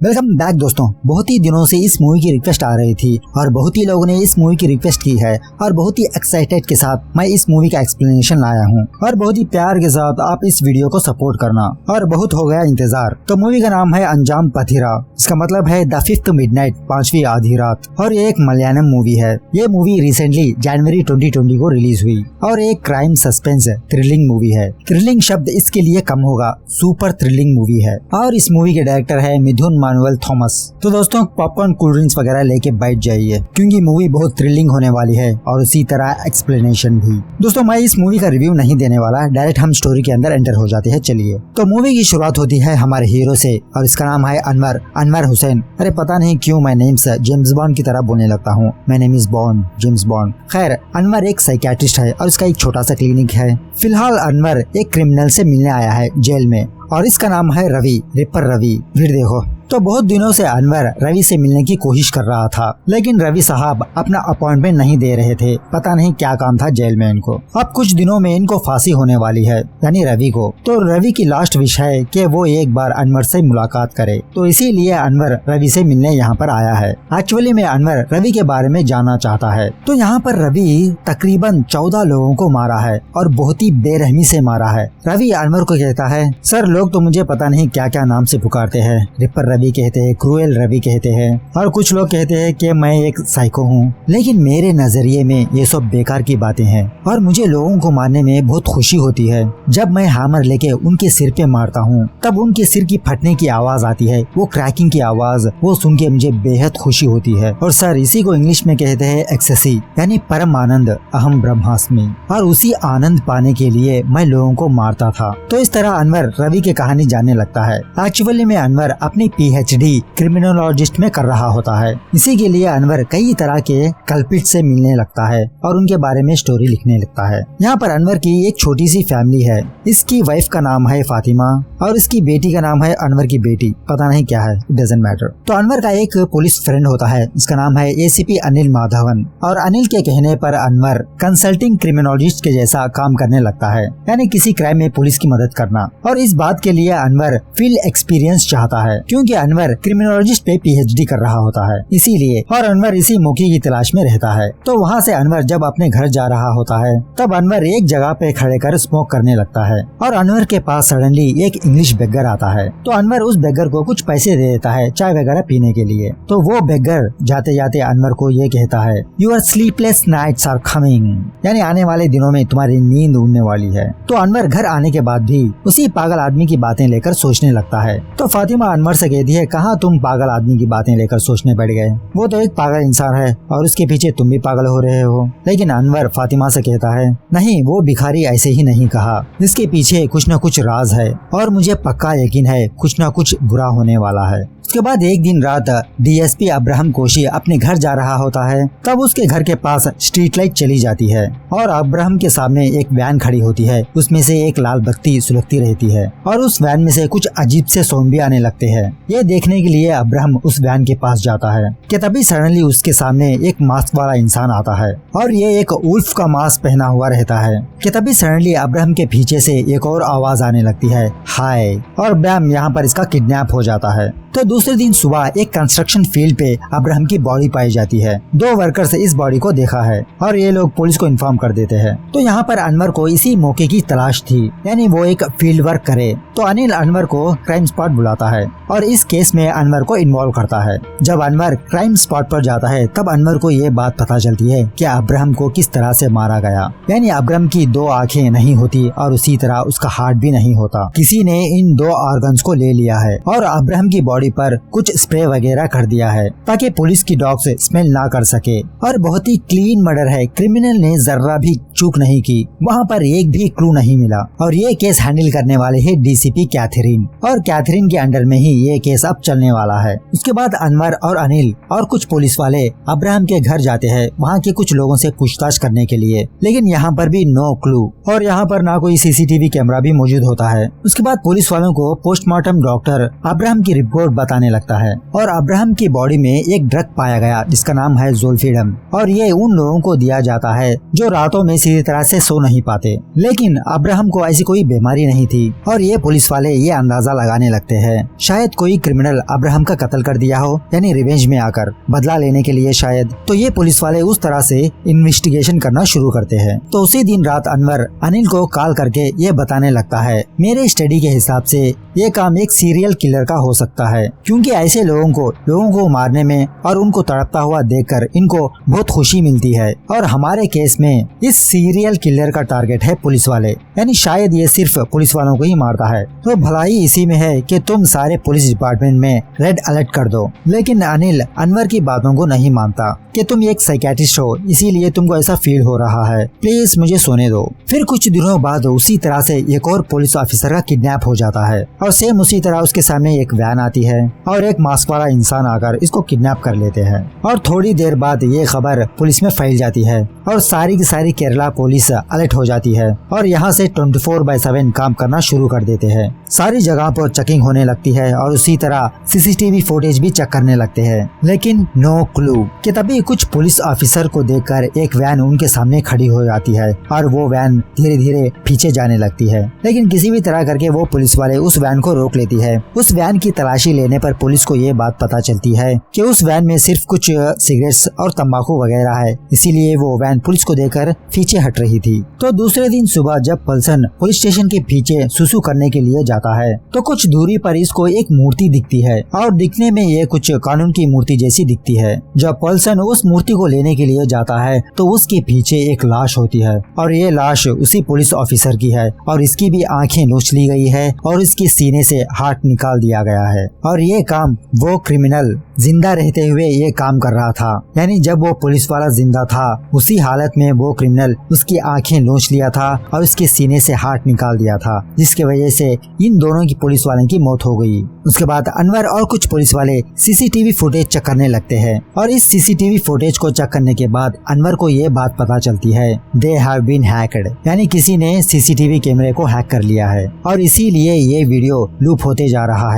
Welcome back दोस्तों। बहुत ही दिनों से इस मूवी की रिक्वेस्ट आ रही थी और बहुत ही लोगों ने इस मूवी की रिक्वेस्ट की है और बहुत ही एक्साइटेड के साथ मैं इस मूवी का एक्सप्लेनेशन लाया हूँ और बहुत ही प्यार के साथ आप इस वीडियो को सपोर्ट करना। और बहुत हो गया इंतजार। तो मूवी का नाम है अंजाम पथिरा। इसका मतलब है द फिफ्थ मिडनाइट, पांचवी आधी रात। और ये एक मलयालम मूवी है। ये मूवी रिसेंटली जनवरी 2020 को रिलीज हुई और एक क्राइम सस्पेंस थ्रिलिंग मूवी है। थ्रिलिंग शब्द इसके लिए कम होगा, सुपर थ्रिलिंग मूवी है। और इस मूवी के डायरेक्टर है मिथुन मानुएल थॉमस। तो दोस्तों पॉपकॉर्न, कोल्ड ड्रिंक्स वगैरह लेके बैठ जाइए क्योंकि मूवी बहुत थ्रिलिंग होने वाली है और उसी तरह एक्सप्लेनेशन भी। दोस्तों मैं इस मूवी का रिव्यू नहीं देने वाला, डायरेक्ट हम स्टोरी के अंदर एंटर हो जाते हैं। चलिए, तो मूवी की शुरुआत होती है हमारे हीरो से और इसका नाम है अनवर हुसैन। अरे पता नहीं क्यों मैं नेम से जेम्स बॉन्ड की तरह बोलने लगता हूँ। मैं name is bond, James bond. खैर, अनवर एक साइकियाट्रिस्ट है और इसका एक छोटा सा क्लिनिक है। फिलहाल अनवर एक क्रिमिनल से मिलने आया है जेल में और इसका नाम है रवि, रिपर रवि। फिर देखो, तो बहुत दिनों से अनवर रवि से मिलने की कोशिश कर रहा था, लेकिन रवि साहब अपना अपॉइंटमेंट नहीं दे रहे थे। पता नहीं क्या काम था जेल में इनको। अब कुछ दिनों में इनको फांसी होने वाली है, यानी रवि को। तो रवि की लास्ट विश है कि वो एक बार अनवर से मुलाकात करे, तो इसीलिए अनवर रवि से मिलने यहाँ पर आया है। एक्चुअली में अनवर रवि के बारे में जानना चाहता है। तो यहाँ पर रवि तकरीबन 14 लोगों को मारा है और बहुत ही बेरहमी से मारा है। रवि अनवर को कहता है, सर लोग तो मुझे पता नहीं क्या क्या नाम से पुकारते हैं। रिपर रवि कहते हैं, क्रूएल रवि कहते हैं और कुछ लोग कहते हैं कि मैं एक साइको हूँ, लेकिन मेरे नजरिए में ये सब बेकार की बातें हैं और मुझे लोगों को मारने में बहुत खुशी होती है। जब मैं हैमर लेके उनके सिर पे मारता हूँ तब उनके सिर की फटने की आवाज आती है, वो क्रैकिंग की आवाज, वो सुन के मुझे बेहद खुशी होती है। और सर इसी को इंग्लिश में कहते हैं एक्सेसी, यानी परम आनंद, अहम ब्रह्मास्मि। और उसी आनंद पाने के लिए मैं लोगों को मारता था। तो इस तरह अनवर रवि की कहानी जानने लगता है। एक्चुअली में अनवर अपनी PhD क्रिमिनोलॉजिस्ट में कर रहा होता है। इसी के लिए अनवर कई तरह के कल्पिट से मिलने लगता है और उनके बारे में स्टोरी लिखने लगता है। यहाँ पर अनवर की एक छोटी सी फैमिली है। इसकी वाइफ का नाम है फातिमा और इसकी बेटी का नाम है अनवर की बेटी, पता नहीं क्या है, इट डजंट मैटर। तो अनवर का एक पुलिस फ्रेंड होता है, इसका नाम है ACP अनिल माधवन। और अनिल के कहने पर अनवर कंसल्टिंग क्रिमिनोलॉजिस्ट के जैसा काम करने लगता है, यानी किसी क्राइम में पुलिस की मदद करना। और इस बात के लिए अनवर फील्ड एक्सपीरियंस चाहता है क्योंकि अनवर क्रिमिनोलॉजिस्ट पे PhD कर रहा होता है, इसीलिए। और अनवर इसी मौके की तलाश में रहता है। तो वहाँ से अनवर जब अपने घर जा रहा होता है तब अनवर एक जगह पे खड़े कर स्मोक करने लगता है और अनवर के पास सडनली एक इंग्लिश बेगर आता है। तो अनवर उस बेगर को कुछ पैसे दे देता है चाय वगैरह पीने के लिए। तो वो बेगर जाते जाते अनवर को ये कहता है, your sleepless nights are coming, यानी आने वाले दिनों में तुम्हारी नींद उड़ने वाली है। तो अनवर घर आने के बाद भी उसी पागल आदमी की बातें लेकर सोचने लगता है। तो फातिमा अनवर से कहती है, कहाँ तुम पागल आदमी की बातें लेकर सोचने बैठ गए, वो तो एक पागल इंसान है और उसके पीछे तुम भी पागल हो रहे हो। लेकिन अनवर फातिमा से कहता है, नहीं वो भिखारी ऐसे ही नहीं कहा, इसके पीछे कुछ न कुछ राज है और मुझे पक्का यकीन है कुछ न कुछ बुरा होने वाला है। उसके बाद एक दिन रात DSP अब्राहम कोशी अपने घर जा रहा होता है। तब उसके घर के पास स्ट्रीट लाइट चली जाती है और अब्राहम के सामने एक वैन खड़ी होती है, उसमें से एक लाल बत्ती सुलगती रहती है और उस वैन में से कुछ अजीब से सोम भी आने लगते हैं। ये देखने के लिए अब्राहम उस वैन के पास जाता है कि तभी सडनली उसके सामने एक मास्क वाला इंसान आता है और ये एक उल्फ का मास्क पहना हुआ रहता है। कि तभी सडनली अब्राहम के पीछे से एक और आवाज आने लगती है, हाय, और बैम यहाँ पर इसका किडनैप हो जाता है। तो दूसरे दिन सुबह एक कंस्ट्रक्शन फील्ड पे अब्राहम की बॉडी पाई जाती है। 2 वर्कर्स इस बॉडी को देखा है और ये लोग पुलिस को इन्फॉर्म कर देते हैं। तो यहाँ पर अनवर को इसी मौके की तलाश थी, यानी वो एक फील्ड वर्क करे। तो अनिल अनवर को क्राइम स्पॉट बुलाता है और इस केस में अनवर को इन्वॉल्व करता है। जब अनवर क्राइम स्पॉट पर जाता है तब अनवर को ये बात पता चलती है कि अब्राहम को किस तरह से मारा गया, यानी अब्राहम की 2 आंखें नहीं होती और उसी तरह उसका हार्ट भी नहीं होता। किसी ने इन 2 ऑर्गन्स को ले लिया है और अब्राहम की बॉडी पर कुछ स्प्रे वगैरह कर दिया है ताकि पुलिस की डॉग्स स्मेल ना कर सके। और बहुत ही क्लीन मर्डर है, क्रिमिनल ने जर्रा भी चूक नहीं की, वहाँ पर एक भी क्लू नहीं मिला। और ये केस हैंडल करने वाले है DCP कैथरीन और कैथरीन के अंडर में ही ये केस अब चलने वाला है। उसके बाद अनवर और अनिल और कुछ पुलिस वाले अब्राहम के घर जाते हैं वहाँ के कुछ लोगों से पूछताछ करने के लिए, लेकिन यहाँ पर भी नो क्लू और यहाँ पर ना कोई CCTV कैमरा भी मौजूद होता है। उसके बाद पुलिस वालों को पोस्टमार्टम डॉक्टर अब्राहम की रिपोर्ट बताने लगता है। और अब्राहम की बॉडी में एक ड्रग पाया गया जिसका नाम है ज़ोल्फिडम, और ये उन लोगों को दिया जाता है जो रातों में सीधी तरह से सो नहीं पाते। लेकिन अब्राहम को ऐसी कोई बीमारी नहीं थी और ये पुलिस वाले ये अंदाजा लगाने लगते हैं शायद कोई क्रिमिनल अब्राहम का कत्ल कर दिया हो, यानी रिवेंज में आकर बदला लेने के लिए शायद। तो ये पुलिस वाले उस तरह से इन्वेस्टिगेशन करना शुरू करते हैं। तो उसी दिन रात अनवर अनिल को कॉल करके ये बताने लगता है, मेरे स्टडी के हिसाब से ये काम एक सीरियल किलर का हो सकता है, क्योंकि ऐसे लोगों को मारने में और उनको तड़पता हुआ देखकर इनको बहुत खुशी मिलती है। और हमारे केस में इस सीरियल किलर का टारगेट है पुलिस वाले, यानी शायद ये सिर्फ पुलिस वालों को ही मारता है। तो भलाई इसी में है कि तुम सारे पुलिस डिपार्टमेंट में रेड अलर्ट कर दो। लेकिन अनिल अनवर की बातों को नहीं मानता कि तुम एक साइकियाट्रिस्ट हो, इसीलिए तुमको ऐसा फील हो रहा है, प्लीज मुझे सोने दो। फिर कुछ दिनों बाद उसी तरह से एक और पुलिस ऑफिसर का किडनैप हो जाता है और सेम उसी तरह उसके सामने एक वैन आती है और एक मास्क वाला इंसान आकर इसको किडनैप कर लेते हैं। और थोड़ी देर बाद ये खबर पुलिस में फैल जाती है और सारी की सारी केरला पुलिस अलर्ट हो जाती है और यहाँ से 24/7 काम करना शुरू कर देते हैं। सारी जगह पर चेकिंग होने लगती है और उसी तरह सीसीटीवी फुटेज भी चेक करने लगते हैं, लेकिन नो क्लू कि तभी कुछ पुलिस ऑफिसर को देखकर एक वैन उनके सामने खड़ी हो जाती है और वो वैन धीरे धीरे पीछे जाने लगती है। लेकिन किसी भी तरह करके वो पुलिस वाले उस वैन को रोक लेती है। उस वैन की तलाशी लेने पर पुलिस को ये बात पता चलती है कि उस वैन में सिर्फ कुछ सिगरेट्स और तंबाकू वगैरह है, इसीलिए वो वैन पुलिस को देखकर पीछे हट रही थी। तो दूसरे दिन सुबह जब पल्सन पुलिस स्टेशन के पीछे सुसु करने के लिए जाता है तो कुछ दूरी पर इसको एक मूर्ति दिखती है और दिखने में ये कुछ कानून की मूर्ति जैसी दिखती है। जब पल्सन उस मूर्ति को लेने के लिए जाता है तो उसके पीछे एक लाश होती है और ये लाश उसी पुलिस ऑफिसर की है और इसकी भी आंखें नोच ली गई है और इसके सीने से हार्ट निकाल दिया गया है। और ये काम वो क्रिमिनल जिंदा रहते हुए ये काम कर रहा था, यानी जब वो पुलिस वाला जिंदा था उसी हालत में वो क्रिमिनल उसकी आंखें नोच लिया था और उसके सीने से हार्ट निकाल दिया था, जिसके वजह से इन दोनों की पुलिस वाले की मौत हो गई। उसके बाद अनवर और कुछ पुलिस वाले सीसीटीवी फुटेज चेक करने लगते हैं और इस सीसीटीवी फुटेज को चेक करने के बाद अनवर को ये बात पता चलती है, दे हैव बीन हैक्ड, यानी किसी ने सीसीटीवी कैमरे को हैक कर लिया है और इसीलिए ये वीडियो लूप होते जा रहा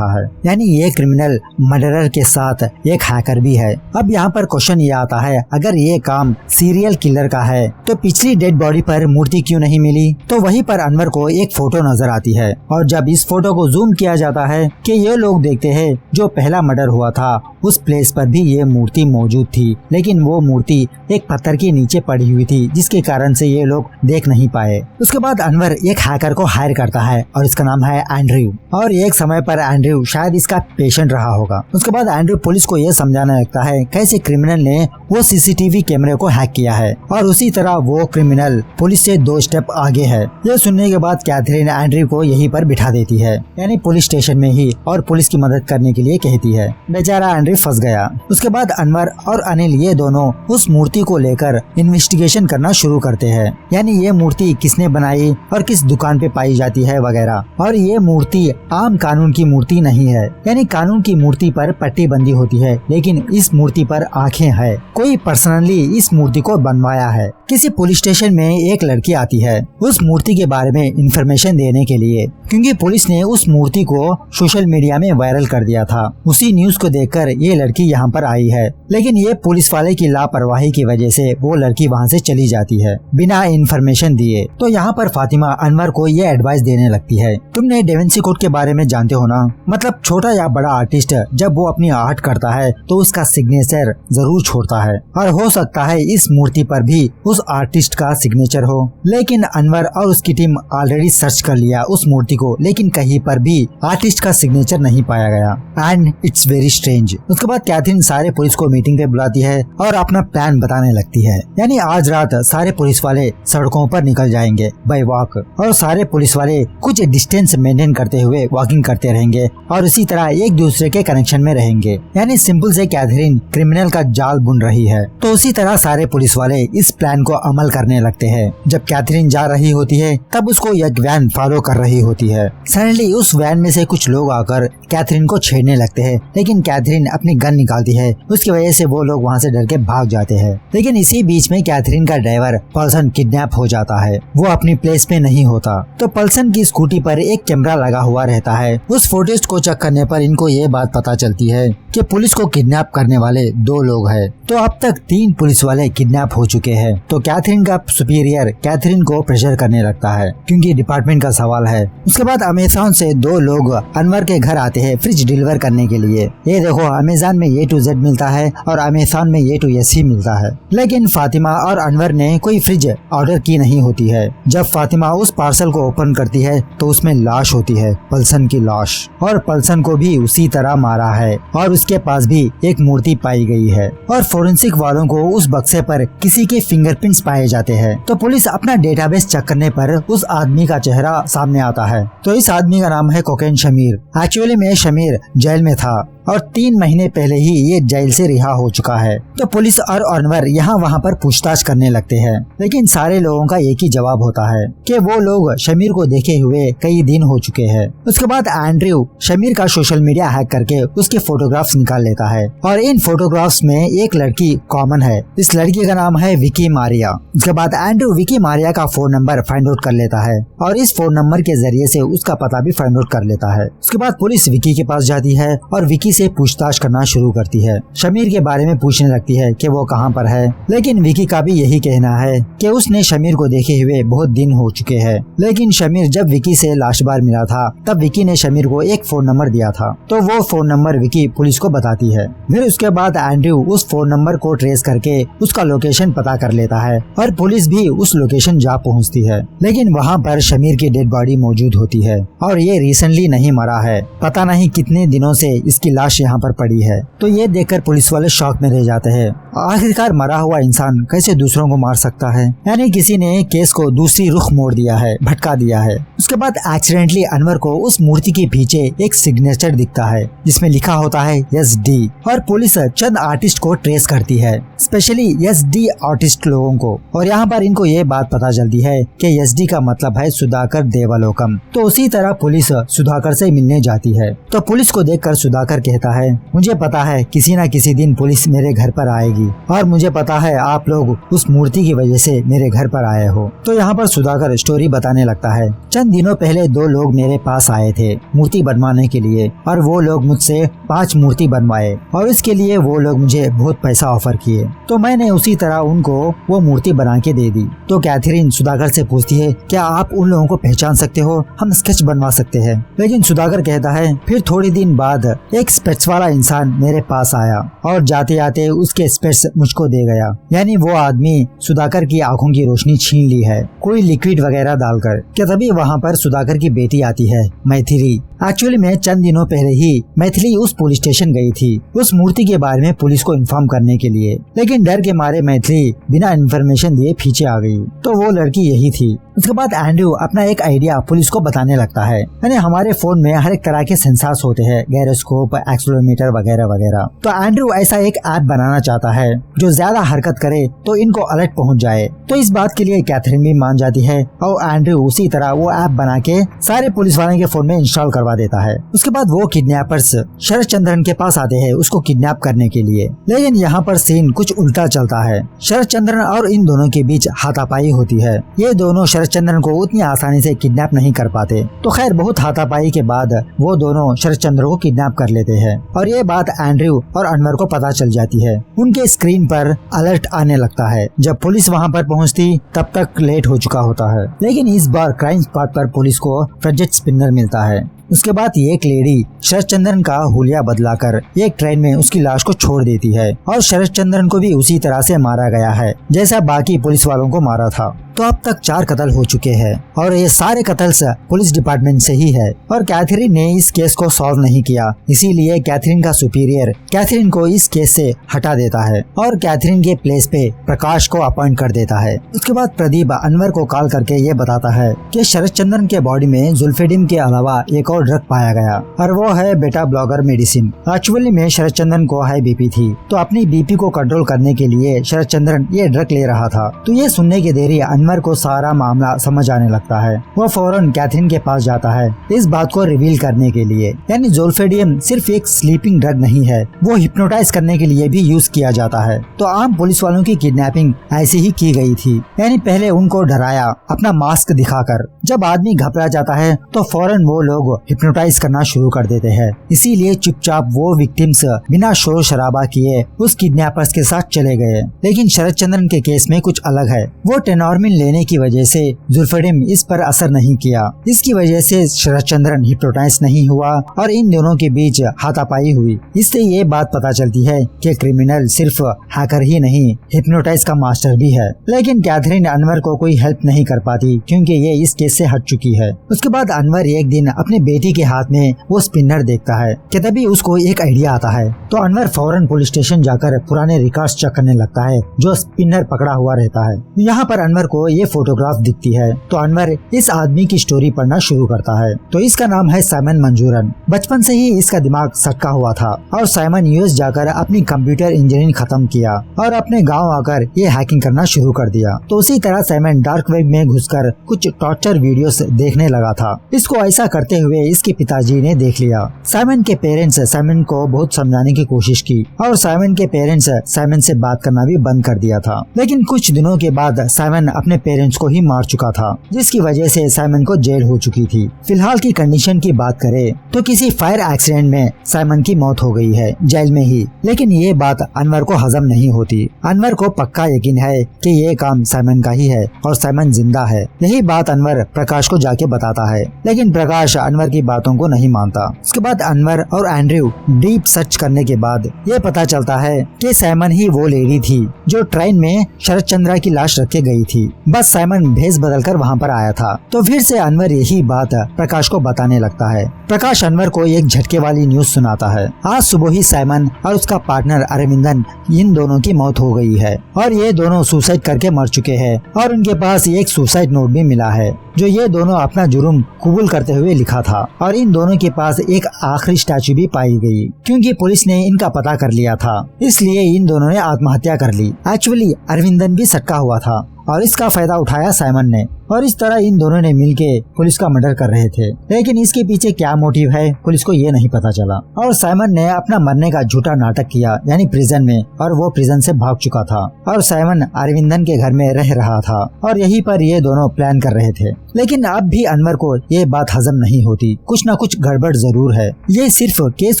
है, यानी ये क्रिमिनल मर्डरर के साथ एक हैकर भी है। अब यहाँ पर क्वेश्चन ये आता है, अगर ये काम सीरियल किलर का है तो पिछली डेड बॉडी पर मूर्ति क्यों नहीं मिली? तो वहीं पर अनवर को एक फोटो नजर आती है और जब इस फोटो को जूम किया जाता है कि ये लोग देखते हैं जो पहला मर्डर हुआ था उस प्लेस पर भी ये मूर्ति मौजूद थी, लेकिन वो मूर्ति एक पत्थर के नीचे पड़ी हुई थी जिसके कारण से ये लोग देख नहीं पाए। उसके बाद अनवर एक हैकर को हायर करता है और इसका नाम है एंड्रयू और एक समय पर एंड्रयू शायद इसका पेशेंट रहा होगा। उसके बाद एंड्रयू पुलिस को ये समझाने लगता है कैसे क्रिमिनल ने वो सीसीटीवी कैमरे को हैक किया है और उसी तरह वो क्रिमिनल पुलिस से 2 स्टेप आगे है। ये सुनने के बाद कैथरीन एंड्रयू को यहीं पर बिठा देती है, यानी पुलिस स्टेशन में ही, और पुलिस की मदद करने के लिए कहती है। बेचारा एंड्रयू फंस गया। उसके बाद अनवर और अनिल ये दोनों उस मूर्ति को लेकर इन्वेस्टिगेशन करना शुरू करते हैं, यानी ये मूर्ति किसने बनाई और किस दुकान पे पाई जाती है वगैरह। और ये मूर्ति आम कानून की मूर्ति नहीं है, यानी कानून की मूर्ति पर पट्टी बंदी होती है, लेकिन इस मूर्ति पर आंखें है। कोई पर्सनली इस मूर्ति को बनवाया है। किसी पुलिस स्टेशन में एक लड़की आती है उस मूर्ति के बारे में इंफॉर्मेशन देने के लिए, क्योंकि पुलिस ने उस मूर्ति को सोशल मीडिया में वायरल कर दिया था। उसी न्यूज को देखकर ये लड़की यहाँ पर आई है, लेकिन ये पुलिस वाले की लापरवाही की वजह से वो लड़की वहाँ से चली जाती है बिना इंफॉर्मेशन दिए। तो यहाँ पर फातिमा अनवर को ये एडवाइस देने लगती है, तुमने डेविंसी कोड के बारे में जानते हो ना, मतलब छोटा या बड़ा आर्टिस्ट जब वो अपनी आर्ट करता है तो उसका सिग्नेचर जरूर छोड़ता है, और हो सकता है इस मूर्ति पर भी उस आर्टिस्ट का सिग्नेचर हो। लेकिन अनवर और उसकी टीम ऑलरेडी सर्च कर लिया उस मूर्ति को, लेकिन कहीं पर भी आर्टिस्ट का सिग्नेचर नहीं पाया गया एंड इट्स वेरी स्ट्रेंज। उसके बाद कैथरीन सारे पुलिस को मीटिंग पे बुलाती है और अपना प्लान बताने लगती है, यानी आज रात सारे पुलिस वाले सड़कों पर निकल जाएंगे बाय वॉक और सारे पुलिस वाले कुछ डिस्टेंस मेंटेन करते हुए वॉकिंग करते रहेंगे और इसी तरह एक दूसरे के कनेक्शन में रहेंगे, यानी सिंपल से कैथरीन क्रिमिनल का जाल बुन रही है। तो उसी तरह सारे पुलिस वाले इस प्लान को अमल करने लगते हैं। जब कैथरीन जा रही होती है तब उसको एक वैन फॉलो कर रही होती है। सडनली उस वैन में से कुछ लोग आकर कैथरीन को छेड़ने लगते हैं, लेकिन कैथरीन अपनी गन निकालती है, उसकी वजह से वो लोग वहाँ से डर के भाग जाते हैं। लेकिन इसी बीच में कैथरीन का ड्राइवर पल्सन किडनैप हो जाता है। वो अपनी प्लेस पे नहीं होता, तो पल्सन की स्कूटी पर एक कैमरा लगा हुआ रहता है। उस फुटेज को चेक करने पर इनको ये बात पता चलती है कि पुलिस को किडनैप करने वाले 2 लोग हैं। तो अब तक 3 पुलिस वाले किडनैप हो चुके हैं। तो कैथरीन का सुपीरियर कैथरीन को प्रेशर करने लगता है, क्योंकि डिपार्टमेंट का सवाल है। उसके बाद अमेज़न से 2 लोग अनवर के घर आते हैं फ्रिज डिलीवर करने के लिए। ये देखो, अमेज़न में A to Z मिलता है और अमेज़न में A to S ही मिलता है। लेकिन फातिमा और अनवर ने कोई फ्रिज ऑर्डर की नहीं होती है। जब फातिमा उस पार्सल को ओपन करती है तो उसमें लाश होती है, पल्सन की लाश, और पल्सन को भी उसी तरह मारा है और उसके पास भी एक मूर्ति पाई गई है। और फोरेंसिक वालों को उस बक्से पर किसी के फिंगरप्रिंट्स पाए जाते हैं। तो पुलिस अपना डेटाबेस चेक करने पर उस आदमी का चेहरा सामने आता है। तो इस आदमी का नाम है कोकेन शमीर। एक्चुअली में शमीर जेल में था और 3 महीने पहले ही ये जेल से रिहा हो चुका है। तो पुलिस और अनवर यहाँ वहाँ पर पूछताछ करने लगते हैं, लेकिन सारे लोगों का एक ही जवाब होता है कि वो लोग शमीर को देखे हुए कई दिन हो चुके हैं। उसके बाद एंड्रयू शमीर का सोशल मीडिया हैक करके उसके फोटोग्राफ्स निकाल लेता है और इन फोटोग्राफ्स में एक लड़की कॉमन है। इस लड़की का नाम है विकी मारिया। उसके बाद एंड्रयू विकी मारिया का फोन नंबर फाइंड आउट कर लेता है और इस फोन नंबर के जरिए से उसका पता भी फाइंड आउट कर लेता है। उसके बाद पुलिस विकी के पास जाती है और विकी से पूछताछ करना शुरू करती है। शमीर के बारे में पूछने लगती है कि वो कहाँ पर है, लेकिन विकी का भी यही कहना है कि उसने शमीर को देखे हुए बहुत दिन हो चुके हैं। लेकिन शमीर जब विकी से लास्ट बार मिला था तब विकी ने शमीर को एक फोन नंबर दिया था, तो वो फोन नंबर विकी पुलिस को बताती है। फिर उसके बाद एंड्रयू उस फोन नंबर को ट्रेस करके उसका लोकेशन पता कर लेता है और पुलिस भी उस लोकेशन जा पहुँचती है। लेकिन वहाँ पर शमीर की डेड बॉडी मौजूद होती है और ये रिसेंटली नहीं मरा है, पता नहीं कितने दिनों से इसकी लाश यहाँ पर पड़ी है। तो ये देखकर पुलिस वाले शॉक में रह जाते हैं। आखिरकार मरा हुआ इंसान कैसे दूसरों को मार सकता है, यानी किसी ने केस को दूसरी रुख मोड़ दिया है, भटका दिया है। उसके बाद एक्सीडेंटली अनवर को उस मूर्ति के पीछे एक सिग्नेचर दिखता है जिसमें लिखा होता है SD और पुलिस चंद आर्टिस्ट को ट्रेस करती है, स्पेशली SD आर्टिस्ट लोगों को। और यहाँ पर इनको ये बात पता चलती है कि SD का मतलब है सुधाकर देवलोकम। तो उसी तरह पुलिस सुधाकर से मिलने जाती है। तो पुलिस को देखकर सुधाकर कहता है, मुझे पता है किसी न किसी दिन पुलिस मेरे घर पर आएगी और मुझे पता है आप लोग उस मूर्ति की वजह से मेरे घर पर आए हो। तो यहाँ पर सुधाकर स्टोरी बताने लगता है, चंद दिनों पहले 2 लोग मेरे पास आए थे मूर्ति बनवाने के लिए और वो लोग मुझसे 5 मूर्ति बनवाए और इसके लिए वो लोग मुझे बहुत पैसा ऑफर किए। तो मैंने उसी तरह उनको वो मूर्ति बना के दे दी। तो कैथरीन सुधाकर से पूछती है, क्या आप उन लोगों को पहचान सकते हो, हम स्केच बनवा सकते हैं। लेकिन सुधाकर कहता है, फिर थोड़ी दिन बाद एक स्पेट्स वाला इंसान मेरे पास आया और जाते जाते उसके स्पेट्स मुझको दे गया। यानी वो आदमी सुधाकर की आंखों की रोशनी छीन ली है कोई लिक्विड वगैरह डालकर। क्या तभी वहाँ पर सुधाकर की बेटी आती है मैथिली। एक्चुअली में चंद दिनों पहले ही मैथिली उस पुलिस स्टेशन गई थी उस मूर्ति के बारे में पुलिस को इन्फॉर्म करने के लिए, लेकिन डर के मारे मैथिली बिना इन्फॉर्मेशन दिए पीछे आ गई। तो वो लड़की यही थी। उसके बाद एंड्रयू अपना एक आइडिया पुलिस को बताने लगता है, यानी हमारे फोन में हर एक तरह के सेंसर्स होते हैं, गायरोस्कोप, एक्सेलेरोमीटर वगैरह वगैरह। तो एंड्रयू ऐसा एक ऐप बनाना चाहता है जो ज्यादा हरकत करे तो इनको अलर्ट पहुंच जाए। तो इस बात के लिए कैथरीन भी मान जाती है और एंड्रयू उसी तरह वो ऐप बना के सारे पुलिस वालों के फोन में इंस्टॉल करवा देता है। उसके बाद वो किडनैपर्स शरद चंद्रन के पास आते हैं उसको किडनैप करने के लिए, लेकिन यहाँ पर सीन कुछ उल्टा चलता है। शरद चंद्रन और इन दोनों के बीच हाथापाई होती है। ये दोनों शरद चंद्रन को उतनी आसानी से किडनैप नहीं कर पाते। तो खैर बहुत हाथापाई के बाद वो दोनों शरद चंद्र को किडनैप कर लेते हैं और ये बात एंड्रयू और अनवर को पता चल जाती है। उनके स्क्रीन पर अलर्ट आने लगता है। जब पुलिस वहाँ पर पहुँचती तब तक लेट हो चुका होता है, लेकिन इस बार क्राइम स्पॉट पर पुलिस को फ्रेजेट स्पिनर मिलता है। उसके बाद एक लेडी शरद चंद्रन का हुलिया बदलाकर एक ट्रेन में उसकी लाश को छोड़ देती है और शरद चंद्रन को भी उसी तरह से मारा गया है जैसा बाकी पुलिस वालों को मारा था। तो अब तक 4 कत्ल हो चुके हैं और ये सारे कत्ल पुलिस डिपार्टमेंट से ही है और कैथरीन ने इस केस को सॉल्व नहीं किया, इसीलिए कैथरीन का सुपीरियर कैथरीन को इस केस से हटा देता है और कैथरीन के प्लेस पे प्रकाश को अपॉइंट कर देता है। उसके बाद प्रदीप अनवर को कॉल करके ये बताता है कि शरद चंद्रन के बॉडी में जुल्फेडिन के अलावा एक और ड्रग पाया गया और वो है बेटा ब्लॉगर मेडिसिन। एक्चुअली में शरद चंद्रन को हाई बीपी थी, तो अपनी बीपी को कंट्रोल करने के लिए शरद चंद्रन ये ड्रग ले रहा था। तो ये सुनने के देरी अनवर को सारा मामला समझ आने लगता है। वो फौरन कैथरीन के पास जाता है इस बात को रिवील करने के लिए। यानी ज़ोल्फेडियम सिर्फ एक स्लीपिंग ड्रग नहीं है, वो हिप्नोटाइज करने के लिए भी यूज किया जाता है। तो आम पुलिस वालों की किडनैपिंग ऐसी ही की गई थी, यानी पहले उनको डराया अपना मास्क दिखाकर। जब आदमी घबरा जाता है तो फौरन वो लोग हिप्नोटाइज करना शुरू कर देते हैं। इसीलिए चुपचाप वो विक्टिम्स बिना शोर शराबा किए उस किडनैपर्स के साथ चले गए। लेकिन शरद चंद्रन के केस में कुछ अलग है। वो टेनॉर्मिन लेने की वजह से ज़ोल्फेडियम इस पर असर नहीं किया। इसकी वजह से शरद चंद्रन हिप्नोटाइज नहीं हुआ और इन दोनों के बीच हाथापाई हुई। इससे ये बात पता चलती है कि क्रिमिनल सिर्फ हैकर ही नहीं, हिप्नोटाइज का मास्टर भी है। लेकिन कैथरीन अनवर को कोई हेल्प नहीं कर पाती क्योंकि ये इस केस से हट चुकी है। उसके बाद अनवर एक दिन अपने बेटी के हाथ में वो स्पिनर देखता है कि तभी उसको एक आइडिया आता है। तो अनवर फौरन पुलिस स्टेशन जाकर पुराने रिकॉर्ड्स चेक करने लगता है जो स्पिनर पकड़ा हुआ रहता है। यहाँ पर अनवर को ये फोटोग्राफ दिखती है। तो अनवर इस आदमी की स्टोरी पढ़ना शुरू करता है। तो इसका नाम है साइमन मंजूरन। बचपन से ही इसका दिमाग सटका हुआ था और साइमन यूएस जाकर अपनी कंप्यूटर इंजीनियरिंग खत्म किया और अपने गांव आकर ये हैकिंग करना शुरू कर दिया। तो उसी तरह साइमन डार्क वेब में घुसकर कुछ टॉर्चर वीडियोस देखने लगा था। इसको ऐसा करते हुए इसके पिताजी ने देख लिया। साइमन के पेरेंट्स साइमन को बहुत समझाने की कोशिश की और साइमन के पेरेंट्स साइमन से बात करना भी बंद कर दिया था। लेकिन कुछ दिनों के बाद साइमन अपने पेरेंट्स को ही मार चुका था, जिसकी वजह से साइमन को जेल हो चुकी थी। फिलहाल की कंडीशन की बात करें तो किसी फायर एक्सीडेंट में साइमन की मौत हो गई है जेल में ही। लेकिन ये बात अनवर को हजम नहीं होती। अनवर को पक्का यकीन है कि ये काम साइमन का ही है और साइमन जिंदा है। यही बात अनवर प्रकाश को जाके बताता है, लेकिन प्रकाश अनवर की बातों को नहीं मानता। उसके बाद अनवर और एंड्रयू डीप सर्च करने के बाद ये पता चलता है कि साइमन ही वो लेडी थी जो ट्रेन में शरद चंद्रा की लाश रख के गई थी। बस साइमन भेस बदलकर वहाँ पर आया था। तो फिर से अनवर यही बात प्रकाश को बताने लगता है। प्रकाश अनवर को एक झटके वाली न्यूज सुनाता है। आज सुबह ही साइमन और उसका पार्टनर अरविंदन, इन दोनों की मौत हो गई है और ये दोनों सुसाइड करके मर चुके हैं और उनके पास एक सुसाइड नोट भी मिला है जो ये दोनों अपना जुर्म कबूल करते हुए लिखा था। और इन दोनों के पास एक आखिरी स्टैचू भी पाई गई क्योंकि पुलिस ने इनका पता कर लिया था, इसलिए इन दोनों ने आत्महत्या कर ली। एक्चुअली अरविंदन भी सटका हुआ था और इसका फायदा उठाया साइमन ने और इस तरह इन दोनों ने मिलके पुलिस का मर्डर कर रहे थे। लेकिन इसके पीछे क्या मोटिव है पुलिस को ये नहीं पता चला। और साइमन ने अपना मरने का झूठा नाटक किया यानी प्रिजन में, और वो प्रिजन से भाग चुका था और साइमन अरविंदन के घर में रह रहा था और यहीं पर ये दोनों प्लान कर रहे थे। लेकिन अब भी अनवर को ये बात हजम नहीं होती, कुछ न कुछ गड़बड़ जरूर है। ये सिर्फ केस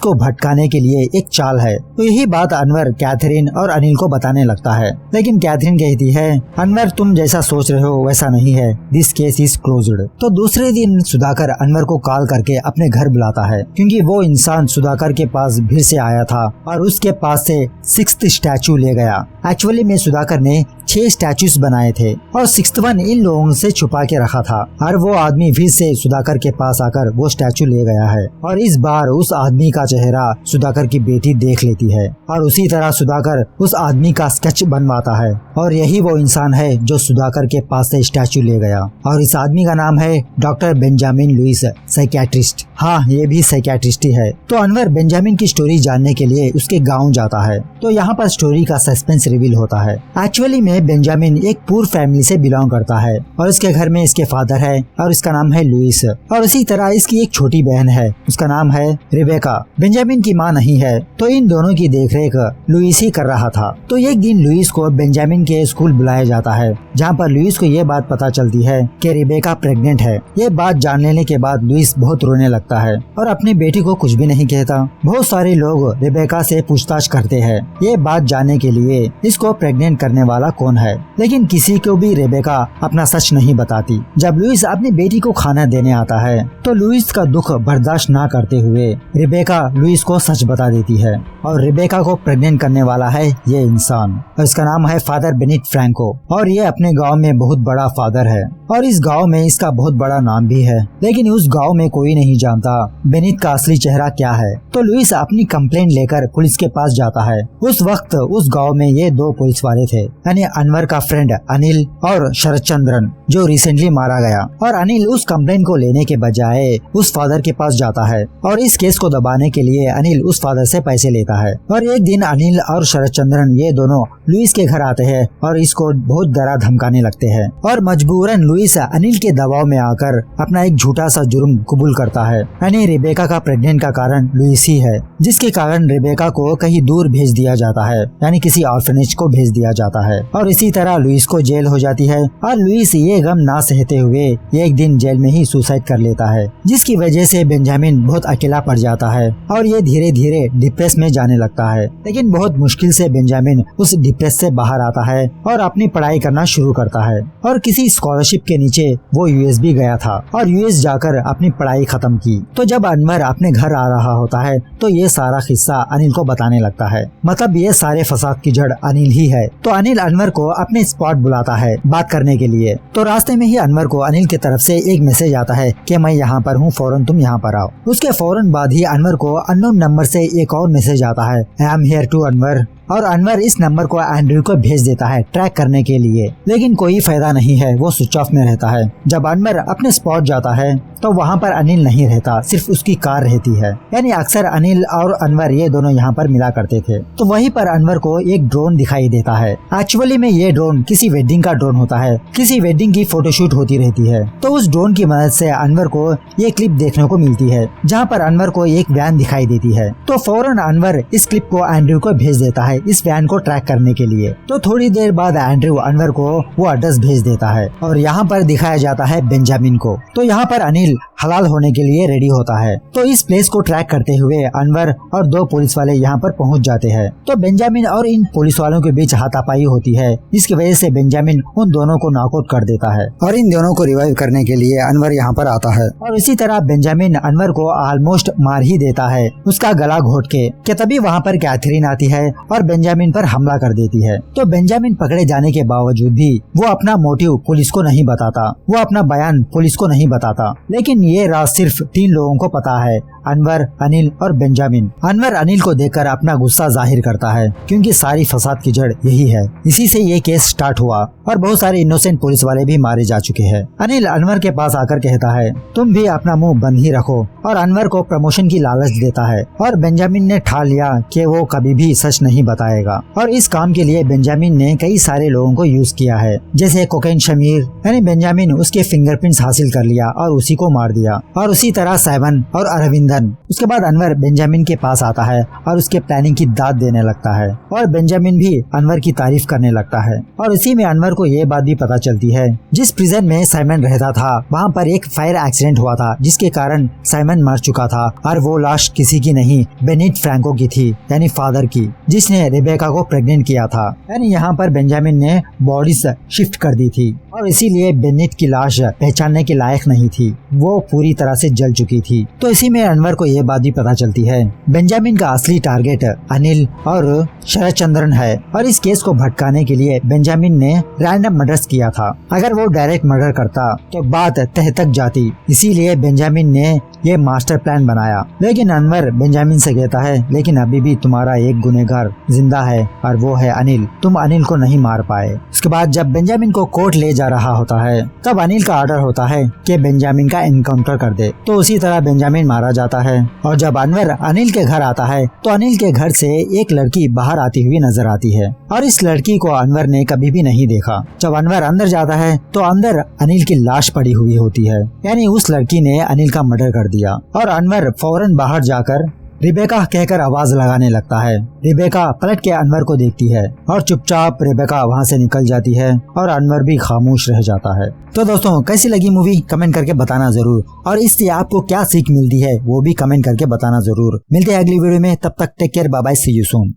को भटकाने के लिए एक चाल है। तो यही बात अनवर कैथरीन और अनिल को बताने लगता है। लेकिन कैथरीन कहती है अनवर तुम जैसा सोच रहे हो वैसा नहीं है, दिस केस इज क्लोज्ड। तो दूसरे दिन सुधाकर अनवर को कॉल करके अपने घर बुलाता है क्योंकि वो इंसान सुधाकर के पास भीड़ से आया था और उसके पास से 6th स्टैचू ले गया। एक्चुअली में सुधाकर ने 6 स्टैचूज बनाए थे और 6th वन इन लोगों से छुपा के रखा था और वो आदमी फिर से सुधाकर के पास आकर वो स्टैचू ले गया है। और इस बार उस आदमी का चेहरा सुधाकर की बेटी देख लेती है और उसी तरह सुधाकर उस आदमी का स्केच बनवाता है और यही वो इंसान है जो सुधाकर के पास से स्टैचू ले गया। और इस आदमी का नाम है डॉक्टर बेंजामिन लुइस, साइकियाट्रिस्ट। हाँ, ये भी साइकियाट्रिस्ट ही है। तो अनवर बेंजामिन की स्टोरी जानने के लिए उसके गाँव जाता है। तो यहाँ पर स्टोरी का सस्पेंस रिवील होता है। एक्चुअली में बेंजामिन एक पूर फैमिली से बिलोंग करता है और इसके घर में इसके फादर है और इसका नाम है लुइस और इसी तरह इसकी एक छोटी बहन है, उसका नाम है रिबेका। बेंजामिन की माँ नहीं है तो इन दोनों की देखरेख लुइस ही कर रहा था। तो एक दिन लुइस को बेंजामिन के स्कूल बुलाया जाता है जहाँ पर लुइस को ये बात पता चलती है कि रिबेका प्रेग्नेंट है। ये बात जान लेने के बाद लुइस बहुत रोने लगता है और अपनी बेटी को कुछ भी नहीं कहता। बहुत सारे लोग रिबेका से पूछताछ करते हैं ये बात जानने के लिए इसको प्रेग्नेंट करने वाला कौन है, लेकिन किसी को भी रिबेका अपना सच नहीं बताती। जब लुइस अपनी बेटी को खाना देने आता है तो लुइस का दुख बर्दाश्त न करते हुए रिबेका लुइस को सच बता देती है और रिबेका को प्रेग्नेंट करने वाला है ये इंसान और इसका नाम है फादर बेनिट फ्रैंको और ये अपने गांव में बहुत बड़ा फादर है और इस गांव में इसका बहुत बड़ा नाम भी है, लेकिन उस गांव में कोई नहीं जानता बेनित का असली चेहरा क्या है। तो लुइस अपनी कंप्लेंट लेकर पुलिस के पास जाता है। उस वक्त उस गांव में ये दो पुलिस वाले थे, यानी अनवर का फ्रेंड अनिल और शरद चंद्रन, जो रिसेंटली मारा गया। और अनिल उस कंप्लेंट को लेने के बजाय उस फादर के पास जाता है और इस केस को दबाने के लिए अनिल उस फादर से पैसे लेता है। और एक दिन अनिल और शरद चंद्रन ये दोनों लुइस के घर आते हैं और इसको बहुत डरा धमकाने लगते हैं और मजबूरन लुइस अनिल के दबाव में आकर अपना एक झूठा सा जुर्म कबूल करता है, यानी रेबेका का प्रेग्नेंट का कारण लुइस ही है, जिसके कारण रेबेका को कहीं दूर भेज दिया जाता है, यानी किसी ऑर्फनेज को भेज दिया जाता है। और इसी तरह लुइस को जेल हो जाती है और लुइस ये गम ना सहते हुए एक दिन जेल में ही सुसाइड कर लेता है, जिसकी वजह से बेंजामिन बहुत अकेला पड़ जाता है और ये धीरे धीरे डिप्रेस में जाने लगता है। लेकिन बहुत मुश्किल से बेंजामिन उस डिप्रेस से बाहर आता है और अपनी पढ़ाई करना शुरू करता है। और किसी स्कॉलरशिप के नीचे वो यूएस भी गया था और यूएस जाकर अपनी पढ़ाई खत्म की। तो जब अनवर अपने घर आ रहा होता है तो ये सारा किस्सा अनिल को बताने लगता है, मतलब ये सारे फसाद की जड़ अनिल ही है। तो अनिल अनवर को अपने स्पॉट बुलाता है बात करने के लिए। तो रास्ते में ही अनवर को अनिल की तरफ से एक मैसेज आता है कि मैं यहाँ पर हूँ, फौरन तुम यहाँ पर आओ। उसके फौरन बाद ही अनवर को अननोन नंबर से एक और मैसेज आता है, I am here to Anwar. और अनवर इस नंबर को एंड्रयू को भेज देता है ट्रैक करने के लिए, लेकिन कोई फायदा नहीं है, वो स्विच ऑफ में रहता है। जब अनवर अपने स्पॉट जाता है तो वहाँ पर अनिल नहीं रहता, सिर्फ उसकी कार रहती है। यानी अक्सर अनिल और अनवर ये दोनों यहाँ पर मिला करते थे। तो वहीं पर अनवर को एक ड्रोन दिखाई देता है। एक्चुअली में ये ड्रोन किसी वेडिंग का ड्रोन होता है, किसी वेडिंग की फोटोशूट होती रहती है। तो उस ड्रोन की मदद से अनवर को ये क्लिप देखने को मिलती है, जहाँ पर अनवर को एक वैन दिखाई देती है। तो फौरन अनवर इस क्लिप को एंड्रयू को भेज देता है इस वैन को ट्रैक करने के लिए। तो थोड़ी देर बाद एंड्रयू अनवर को वो एड्रेस भेज देता है और यहाँ पर दिखाया जाता है बेंजामिन को। तो यहाँ पर अनिल हलाल होने के लिए रेडी होता है। तो इस प्लेस को ट्रैक करते हुए अनवर और दो पुलिस वाले यहाँ पर पहुँच जाते हैं। तो बेंजामिन और इन पुलिस वालों के बीच हाथापाई होती है, जिसकी वजह से बेंजामिन उन दोनों को नॉकआउट कर देता है और इन दोनों को रिवाइव करने के लिए अनवर यहाँ पर आता है। और इसी तरह बेंजामिन अनवर को ऑलमोस्ट मार ही देता है उसका गला घोट के तभी वहाँ पर कैथरीन आती है और बेंजामिन पर हमला कर देती है। तो बेंजामिन पकड़े जाने के बावजूद भी वो अपना मोटिव पुलिस को नहीं बताता, वो अपना बयान पुलिस को नहीं बताता। लेकिन ये राज सिर्फ 3 लोगों को पता है, अनवर, अनिल और बेंजामिन। अनवर अनिल को देखकर अपना गुस्सा जाहिर करता है, क्योंकि सारी फसाद की जड़ यही है। इसी से ये केस स्टार्ट हुआ और बहुत सारे इनोसेंट पुलिस वाले भी मारे जा चुके हैं। अनिल अनवर के पास आकर कहता है, तुम भी अपना मुंह बंद ही रखो, और अनवर को प्रमोशन की लालच देता है। और बेंजामिन ने ठान लिया कि वो कभी भी सच नहीं बताएगा। और इस काम के लिए बेंजामिन ने कई सारे लोगों को यूज किया है, जैसे कोकेन शमीर, यानी बेंजामिन उसके फिंगरप्रिंट्स हासिल कर लिया और उसी को मार दिया। और उसी तरह साइमन और अरविंदन। उसके बाद अनवर बेंजामिन के पास आता है और उसके प्लानिंग की दाद देने लगता है और बेंजामिन भी अनवर की तारीफ करने लगता है। और इसी में अनवर को ये बात भी पता चलती है, जिस प्रिजन में साइमन रहता था वहाँ पर एक फायर एक्सीडेंट हुआ था, जिसके कारण साइमन मर चुका था और वो लाश किसी की नहीं, बेनिट फ्रैंको की थी, यानी फादर की, जिसने रेबेका को प्रेग्नेंट किया था। यानी यहाँ पर बेंजामिन ने बॉडी शिफ्ट कर दी थी और इसीलिए बेनिट की लाश पहचानने के लायक नहीं थी, वो पूरी तरह से जल चुकी थी। तो इसी में अनवर को ये बात भी पता चलती है, बेंजामिन का असली टारगेट अनिल और शरद चंद्रन है और इस केस को भटकाने के लिए बेंजामिन ने रैंडम मर्डर्स किया था। अगर वो डायरेक्ट मर्डर करता तो बात तह तक जाती, इसीलिए बेंजामिन ने ये मास्टर प्लान बनाया। लेकिन अनवर बेंजामिन से कहता है, लेकिन अभी भी तुम्हारा एक गुनहगार जिंदा है और वो है अनिल, तुम अनिल को नहीं मार पाए। उसके बाद जब बेंजामिन को कोर्ट ले जा रहा होता है तब अनिल का ऑर्डर होता है कि बेंजामिन का एनकाउंटर कर दे। तो उसी तरह बेंजामिन मारा जाता है। और जब अनवर अनिल के घर आता है तो अनिल के घर से एक लड़की बाहर आती हुई नजर आती है और इस लड़की को अनवर ने कभी भी नहीं देखा। जब अनवर अंदर जाता है तो अंदर अनिल की लाश पड़ी हुई होती है, यानी उस लड़की ने अनिल का मर्डर कर दिया। और अनवर फौरन बाहर जाकर रेबेका कहकर आवाज लगाने लगता है। रेबेका पलट के अनवर को देखती है और चुपचाप रेबेका वहाँ से निकल जाती है और अनवर भी खामोश रह जाता है। तो दोस्तों कैसी लगी मूवी कमेंट करके बताना जरूर, और इससे आपको क्या सीख मिलती है वो भी कमेंट करके बताना जरूर। मिलते हैं अगली वीडियो में, तब तक take care, bye bye, see you soon.